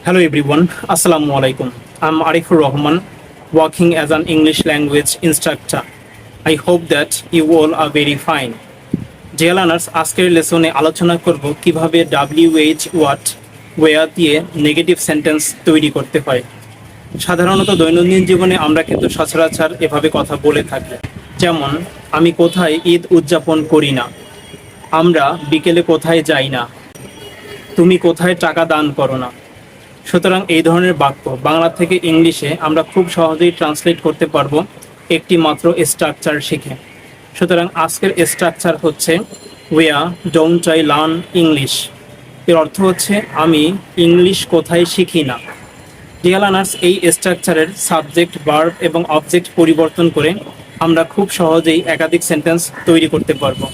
Hello everyone, Assalamu alaikum. I'm Arifur Rahman, working as an English language instructor. I hope that you all are very fine. Dear learners, আজকের লেসনে আলোচনা করব কিভাবে WH what where দিয়ে negative sentence তৈরি করতে হয়। সাধারণত দৈনন্দিন জীবনে আমরা কিন্তু সচরাচর এভাবে কথা বলে থাকি। যেমন আমি কোথায় ঈদ উদযাপন করি না, আমরা বিকেলে কোথায় যাই না, তুমি কোথায় টাকা দান করো না। সুতরাং এই ধরনের বাক্য বাংলা থেকে ইংলিশে আমরা খুব সহজেই ট্রান্সলেট করতে পারবো একটি মাত্র স্ট্রাকচার শিখে। সুতরাং আজকের স্ট্রাকচার হচ্ছে ওয়া ডোন্ট আই লার্ন ইংলিশ। এর অর্থ হচ্ছে আমি ইংলিশ কোথায় শিখি না। ডিয়ার লার্নার্স, এই স্ট্রাকচারের সাবজেক্ট, ভার্ব এবং অবজেক্ট পরিবর্তন করে আমরা খুব সহজেই একাধিক সেন্টেন্স তৈরি করতে পারবো।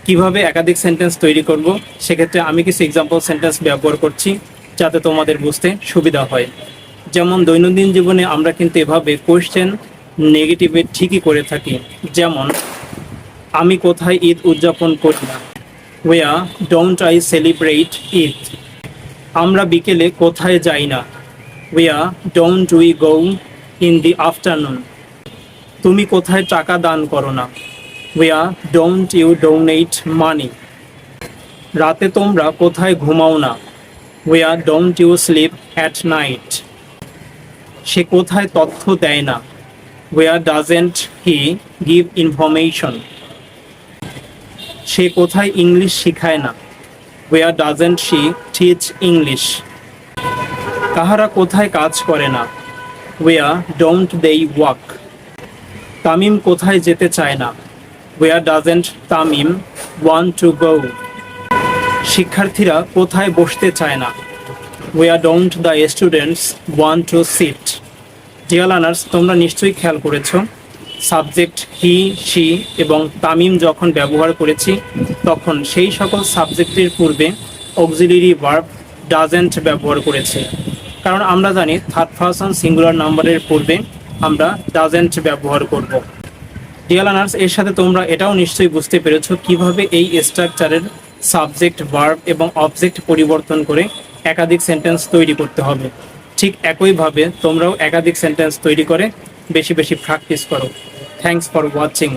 কিভাবে একাধিক সেন্টেন্স তৈরি করব, সেক্ষেত্রে আমি কিছু এক্সাম্পল সেন্টেন্স ব্যবহার করছি যাতে তোমাদের বুঝতে সুবিধা হয়। যেমন দৈনন্দিন জীবনে আমরা কিন্তু এভাবে কোয়েশ্চেন নেগেটিভে ঠিকই করে থাকি। যেমন আমি কোথায় ঈদ উদযাপন করি না, ওয়া ডোন্ট আই সেলিব্রেট ঈদ। আমরা বিকেলে কোথায় যাই না, ওয়া don't we go in the afternoon. তুমি কোথায় টাকা দান করো না, ওয়া ডোন্ট ইউ ডোনেট মানি। রাতে তোমরা কোথায় ঘুমাও না, ওয়া don't you sleep at night. সে কোথায় তথ্য দেয় না, ওয়া ডাজেন্ট হি গিভ ইনফরমেশন। সে কোথায় ইংলিশ শিখায় না, ওয়া ডাজেন্ট শি টিচ ইংলিশ। তাহারা কোথায় কাজ করে না, ওয়া ডোন্ট দেই ওয়ার্ক। তামিম কোথায় যেতে চায় না, ওয়া doesn't Tamim want to go. শিক্ষার্থীরা কোথায় বসতে চায় না, ওয়া don't the students want to sit. Dear learners, তোমরা নিশ্চয়ই খেয়াল করেছো সাবজেক্ট হি, শি এবং তামিম যখন ব্যবহার করেছি তখন সেই সকল সাবজেক্টের পূর্বে অক্সিলারি ভার্ব ডাজেন্ট ব্যবহার করেছি। কারণ আমরা জানি থার্ড পারসন সিঙ্গুলার নাম্বারের পূর্বে আমরা ডাজেন্ট ব্যবহার করব। ডিয়ার লার্নার্স, এর সাথে তোমরা এটাও নিশ্চয়ই বুঝতে পেরেছো কিভাবে এই স্ট্রাকচারের সাবজেক্ট, ভার্ব এবং অবজেক্ট পরিবর্তন করে একাধিক সেন্টেন্স তৈরি করতে হবে। ঠিক একইভাবে তোমরাও একাধিক সেন্টেন্স তৈরি করে বেশি বেশি প্র্যাকটিস করো। Thanks for watching.